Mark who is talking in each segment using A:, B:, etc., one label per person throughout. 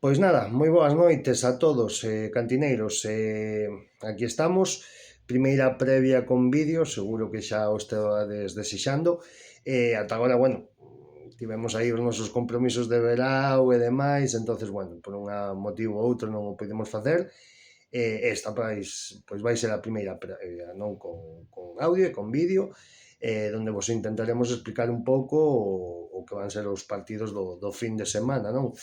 A: Pois nada, moi boas noites a todos, cantineiros. Aquí estamos, primeira previa con vídeo, seguro que xa o estades desexando. Ata agora, bueno, tivemos aí os nosos compromisos de verao e demais, entonces, bueno, por un motivo ou outro non o podemos facer. Esta pois vai ser a primeira previa, non con audio e con vídeo, donde vos intentaremos explicar un pouco o que van ser os partidos do fin de semana, non?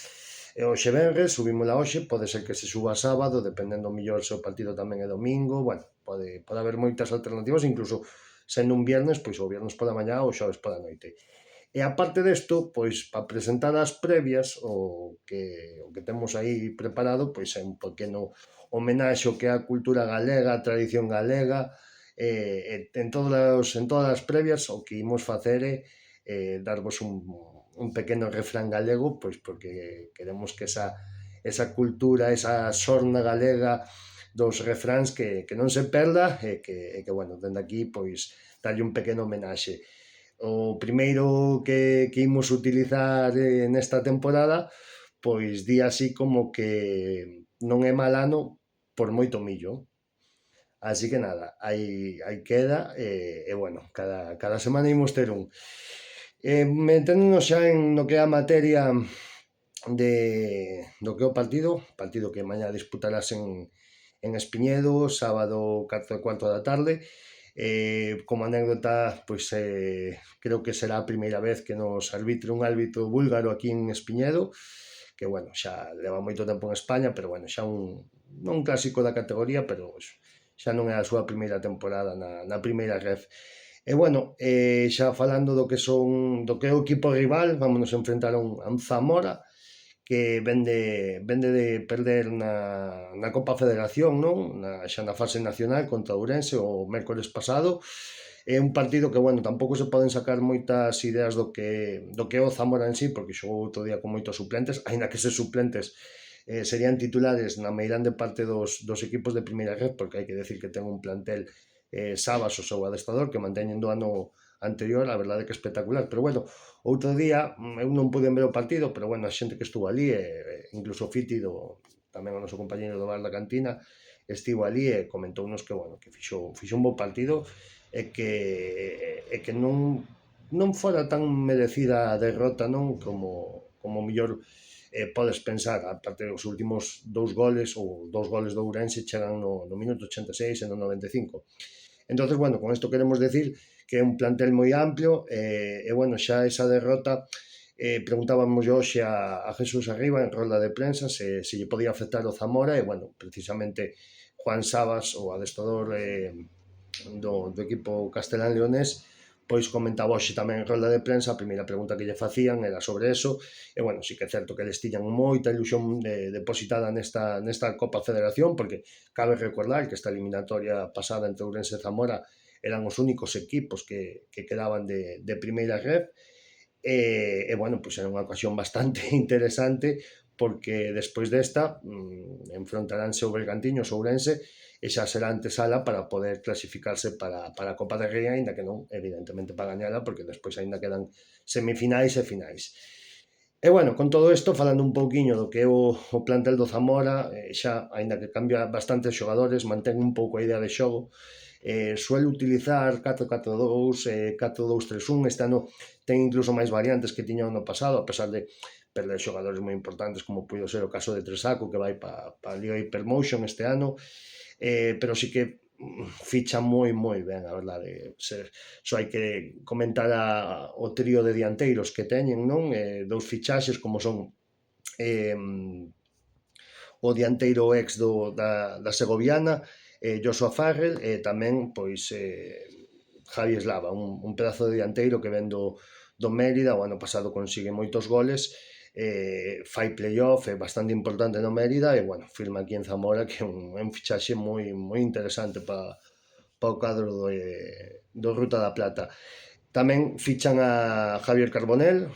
A: E hoxe venres, subímola hoxe, pode ser que se suba sábado, dependendo mellor se o partido tamén é domingo, bueno, pode haber moitas alternativas, incluso sendo un viernes, pois o viernes pola mañá ou xoves pola noite. E aparte desto, pois para presentar as previas, o que temos aí preparado, pois é un pequeno homenaxe ao que é a cultura galega, a tradición galega, en todas as previas o que imos facer é darvos un pequeno refrán galego, pois porque queremos que esa cultura, esa sorna galega dos refráns que non se perda e que bueno, dende aquí, pois, darlle un pequeno homenaxe. O primeiro que imos utilizar nesta temporada, pois di así como que non é mal ano por moito millo. Así que nada, aí queda, bueno, cada semana imos ter un. Meténdonos xa en no que é a materia do que é o partido que mañá disputarás en Espiñedo, sábado 4:15 da tarde. Como anécdota, pois creo que será a primeira vez que nos arbitre un árbitro búlgaro aquí en Espiñedo, que bueno, xa leva moito tempo en España, pero bueno, xa non un clásico da categoría, pero xa non é a súa primeira temporada na primeira ref. E bueno, xa falando do que é o equipo rival, vámonos enfrentar a un Zamora que vende de perder na Copa Federación, non? Xa na fase nacional contra o Ourense o mércores pasado. É un partido que, bueno, tampouco se poden sacar moitas ideas do que é o Zamora en sí, porque xogou outro día con moitos suplentes, aínda que ser suplentes serían titulares na meirande parte dos equipos de primeira red, porque hai que decir que ten un plantel Sabas, o seu adestador, que manteñen do ano anterior, a verdade que espectacular, pero bueno, outro día eu non pude ver o partido, pero bueno, a xente que estuvo ali, incluso Fiti, tamén o noso compañeiro do bar da cantina, estivo ali e comentounos que, bueno, que fixo un bo partido e que non fora tan merecida a derrota, non, como mellor podes pensar, aparte dos últimos dous goles do Ourense chegan no minuto 86 e no 95. Entonces, bueno, con isto queremos decir que é un plantel moi amplio bueno, xa esa derrota preguntábamos hoxe a Jesús Arriba en rolda de prensa se lle podía afectar o Zamora e bueno, precisamente Juan Sabas, o adestrador do equipo castelán-leonés, pois comentaba hoxe tamén en rolda de prensa, a primeira pregunta que lle facían era sobre eso, e bueno, sí que é certo que eles tiñan moita ilusión depositada nesta Copa Federación, porque cabe recordar que esta eliminatoria pasada entre Ourense e Zamora eran os únicos equipos que quedaban de primeira ref, e bueno, pois era unha ocasión bastante interesante, porque despois desta enfrontaránse o Bergantiños o Ourense, e xa será antesala para poder clasificarse para a Copa de Rei, aínda que non, evidentemente, para gañala, porque despois aínda quedan semifinais e finais. E bueno, con todo isto, falando un pouquiño do que é o plantel do Zamora, xa, aínda que cambia bastantes xogadores, mantén un pouco a idea de xogo, suele utilizar 4-4-2, 4-2-3-1, este ano ten incluso máis variantes que tiña o ano pasado, a pesar de perder xogadores moi importantes como puido ser o caso de Tresaco, que vai para a Liga Hypermotion este ano, pero sí que ficha moi ben, a verdade. Só hai que comentar o trío de dianteiros que teñen, non? Dous fichaxes como son eh, o dianteiro ex da Segoviana, Joshua Farrell, e tamén, pois, Javi Eslava, un pedazo de dianteiro que ven do Mérida, o ano pasado consigue moitos goles, fai playoff, é bastante importante no Mérida e, bueno, firma aquí en Zamora, que é un fichaxe moi interesante para o cadro do Ruta da Plata. Tamén fichan a Javier Carbonell,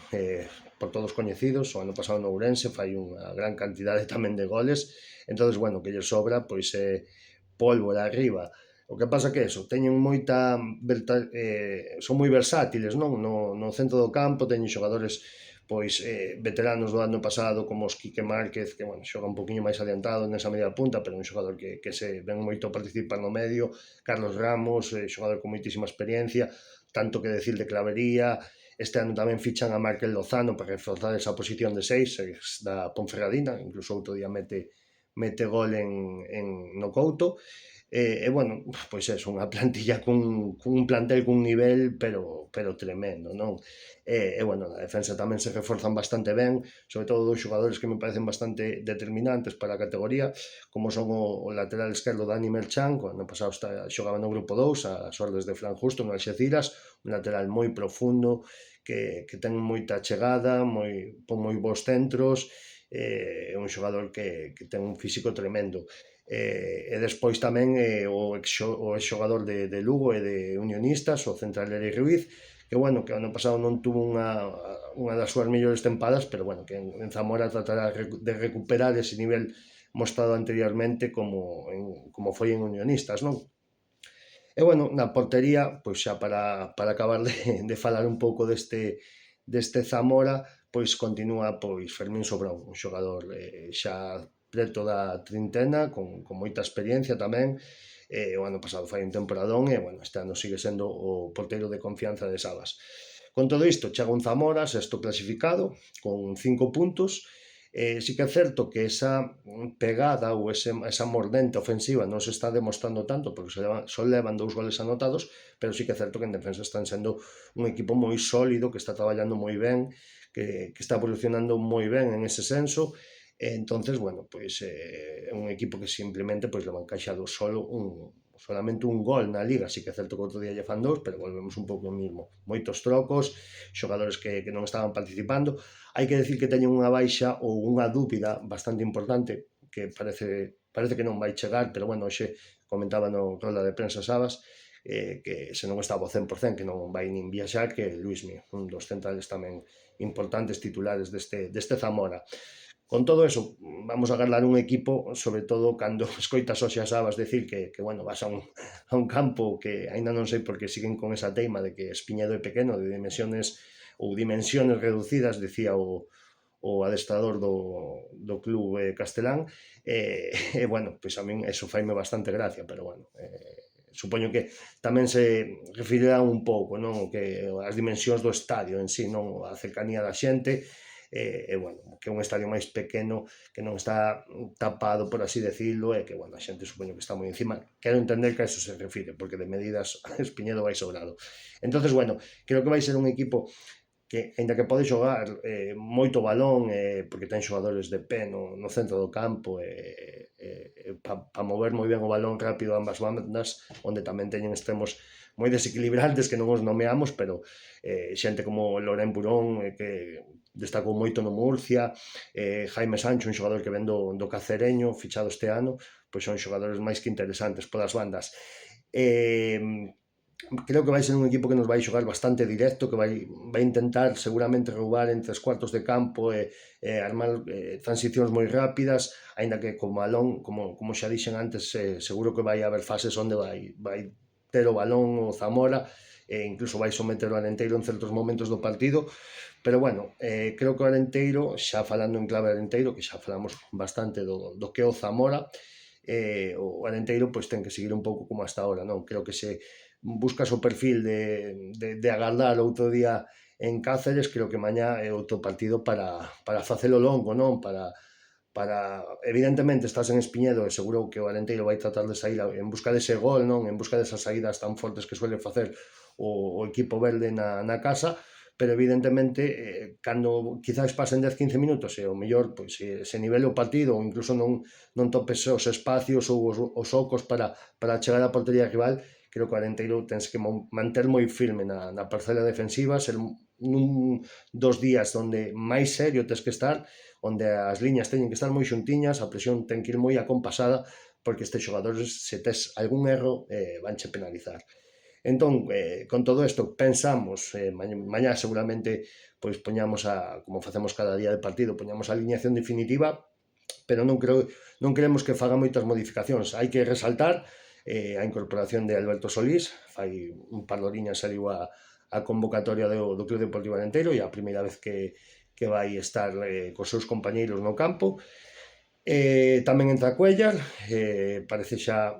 A: por todos coñecidos, o ano pasado no Ourense fai unha gran cantidade tamén de goles, entonces, bueno, que lle sobra, pois pólvora arriba. O que pasa que eso, teñen son moi versátiles, non? No centro do campo teñen xogadores pois veteranos do ano pasado como os Quique Márquez, que bueno, xoga un poquinho máis adiantado nesa media punta, pero un xogador que se ven moito a participar no medio, Carlos Ramos, xogador con moitísima experiencia, tanto que decir de Clavería. Este ano tamén fichan a Markel Lozano para reforzar esa posición de 6 da Ponferradina, incluso outro día mete gol no Couto. Bueno, pois é unha plantilla cun plantel cun nivel pero tremendo, non? Bueno, na defensa tamén se reforzan bastante ben, sobre todo dos xogadores que me parecen bastante determinantes para a categoría, como son o lateral esquerdo Dani Merchan, que ano pasado xogaba no grupo 2, as ordes de Fran Justo, no Alxeciras, un lateral moi profundo, que ten moita chegada, pon moi bons centros, é un xogador que ten un físico tremendo. E despois tamén o exxogador de Lugo e de Unionistas, o central Eri Ruiz, que bueno, que ano pasado non tuvo unha das súas mellores tempadas, pero bueno, que en Zamora tratará de recuperar ese nivel mostrado anteriormente como foi en Unionistas, non? E bueno, na portería, pois xa para acabar de falar un pouco deste Zamora, pois continúa pois Fermín Sobrón, un xogador xa preto da trintena, con moita experiencia tamén. O ano pasado fai un temporadón e, bueno, este ano sigue sendo o porteiro de confianza de Sabas. Con todo isto, chega un Zamora, sexto clasificado, con 5 puntos. Sí que é certo que esa pegada ou esa mordente ofensiva non se está demostrando tanto porque só levan 2 goles anotados, pero sí que é certo que en defensa están sendo un equipo moi sólido, que está traballando moi ben, que está evolucionando moi ben en ese senso. Entonces, bueno, pois é un equipo que simplemente pois leva encaixado solamente un gol na Liga, así que é certo que outro día lle fan 2, pero volvemos un pouco ao mismo. Moitos trocos, xogadores que non estaban participando. Hai que decir que teñen unha baixa ou unha dúbida bastante importante, que parece que non vai chegar, pero bueno, hoxe comentaba no roda de prensa Sabas, que se non estaba ao 100%, que non vai nin viaxar, que Luismi, un dos centrales tamén importantes titulares deste Zamora. Con todo eso, vamos a agardar un equipo, sobre todo cando escoitas hoxe a Sabas decir que bueno, vas a un campo que aínda non sei por que siguen con esa teima de que Espiñedo é pequeno, de dimensiones reducidas, decía o adestrador do club castelán, bueno, pois a min eso faime bastante gracia, pero bueno, supoño que tamén se referirá un pouco, non, que as dimensións do estadio en sí, non, a cercanía da xente, bueno, que é un estadio máis pequeno, que non está tapado, por así decirlo, e que, bueno, a xente supoño que está moi encima. Quero entender que a eso se refire, porque de medidas Espiñedo vai sobrado. Entonces, bueno, creo que vai ser un equipo que, ainda que pode xogar moito balón, porque ten xogadores de pé no centro do campo, para mover moi ben o balón rápido a ambas bandas, onde tamén teñen extremos moi desequilibrantes que non os nomeamos, pero xente como Loren Burón, que destacou moito no Murcia, Jaime Sancho, un xogador que ven do Cacereño, fichado este ano, pois son xogadores máis que interesantes polas bandas. Creo que vai ser un equipo que nos vai xogar bastante directo, que vai intentar seguramente roubar entre os cuartos de campo e armar transicións moi rápidas, aínda que con balón, como xa dixen antes, seguro que vai haber fases onde vai ter o balón o Zamora, e incluso vai someter o Arenteiro en certos momentos do partido, pero bueno, creo que o Arenteiro, xa falando en clave Arenteiro, que xa falamos bastante do que é o Zamora, o Arenteiro pois ten que seguir un pouco como hasta ahora, non? Creo que se buscas o perfil de agardar outro día en Cáceres, creo que mañá é outro partido para facelo longo, non? Evidentemente estás en Espiñedo e seguro que o Arenteiro vai tratar de sair en busca dese gol, non? En busca desas saídas tan fortes que suele facer o equipo verde na casa, pero evidentemente cando quizás pasen 10-15 minutos e o mellor pois, se nivele o partido ou incluso non topes os espacios ou os ocos para chegar á portería rival, creo que o Arenteiro tens que manter moi firme na parcela defensiva, ser nun dos días onde máis serio tens que estar, onde as liñas teñen que estar moi xuntiñas, a presión ten que ir moi acompasada, porque estes xogadores, se tes algún erro, vanche penalizar. Entón, con todo isto, pensamos, mañá seguramente pois poñamos como facemos cada día de partido, poñamos a alineación definitiva, pero non queremos que faga moitas modificacións. Hai que resaltar a incorporación de Alberto Solís, fai un par de horiñas saliu a convocatoria do Club Deportivo Arenteiro e a primeira vez que que vai estar cos seus compañeiros no campo. Tamén entra Cuellar, parece xa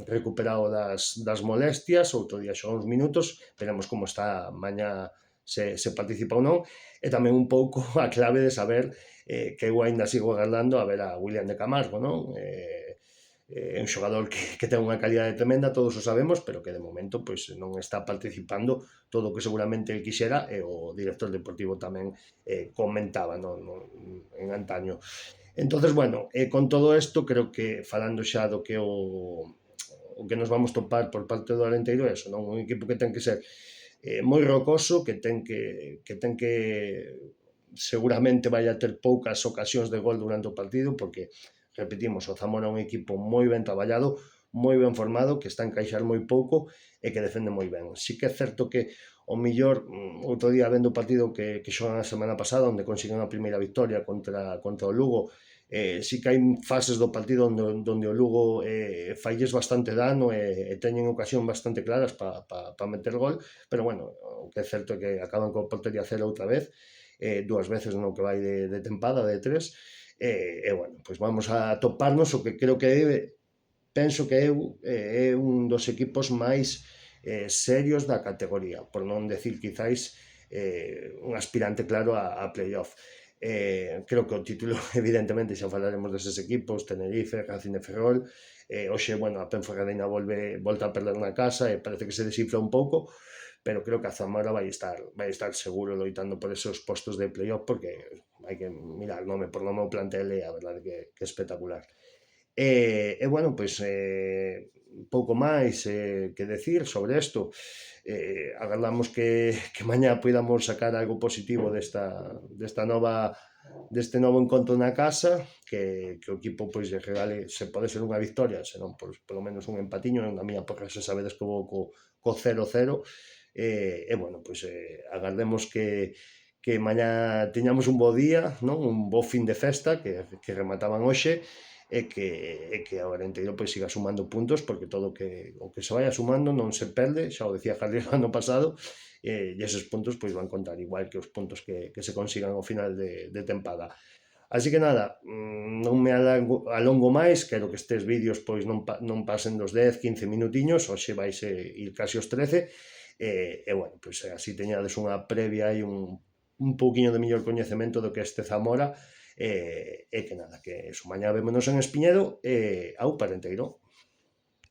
A: recuperado das molestias, outro día xogou uns minutos, veremos como está mañá se participa ou non, e tamén un pouco a clave de saber que eu ainda sigo agardando a ver a William de Camargo, non? É un xogador que ten unha calidade tremenda, todos o sabemos, pero que de momento pois non está participando todo o que seguramente quixera, e o director deportivo tamén comentaba en antaño. Entonces, bueno, con todo isto, creo que falando xa do que o que nos vamos topar por parte do Arenteiro é eso, non? Un equipo que ten que ser moi rocoso, que ten que seguramente vai a ter poucas ocasións de gol durante o partido, porque repetimos, o Zamora é un equipo moi ben traballado, moi ben formado, que está a encaixar moi pouco e que defende moi ben. Si que é certo que o millor, outro día vendo o partido que xogan a semana pasada, onde consiguen a primeira victoria contra o Lugo, si que hai fases do partido onde o Lugo falles bastante dano e teñen ocasión bastante claras para meter gol, pero bueno, o que é certo é que acaban con portería cero outra vez, dúas veces no que vai de tempada, de tres, bueno, pois vamos a toparnos o que creo que penso que é un dos equipos máis serios da categoría, por non decir quizáis un aspirante claro a playoff. Creo que o título, evidentemente, xa falaremos deses equipos, Tenerife, Racing de Ferrol, hoxe, bueno, a Ponferradina volta a perder na casa e parece que se desinfla un pouco, pero creo que a Zamora vai estar seguro loitando por esos postos de playoff, porque hai que mirar nome por nome o plantel, e a verdade que é espectacular. Bueno, pois pouco máis que decir sobre isto. Agardamos que mañá poidamos sacar algo positivo deste novo encontro na casa, que o equipo pois lle regale, se pode ser unha victoria, senón pois, polo menos un empatiño. Na miña porra xa sabedes que vou co 0-0, bueno, pois agardemos que mañá teñamos un bo día, non? Un bo fin de festa, que remataban hoxe, e que o Arenteiro pois siga sumando puntos, porque todo o que se vaya sumando non se perde, xa o decía Javier o ano pasado, e eses puntos pois van contar igual que os puntos que se consigan ao final de tempada. Así que nada, non me alongo máis, quero que estes vídeos pois non pasen dos 10-15 minutiños, hoxe vais ir casi os 13, e bueno, pois así teñades unha previa e un pouquiño de mellor coñecemento do que este Zamora, que nada, que eso, mañá vémonos en Espiñedo, au Parenteiro.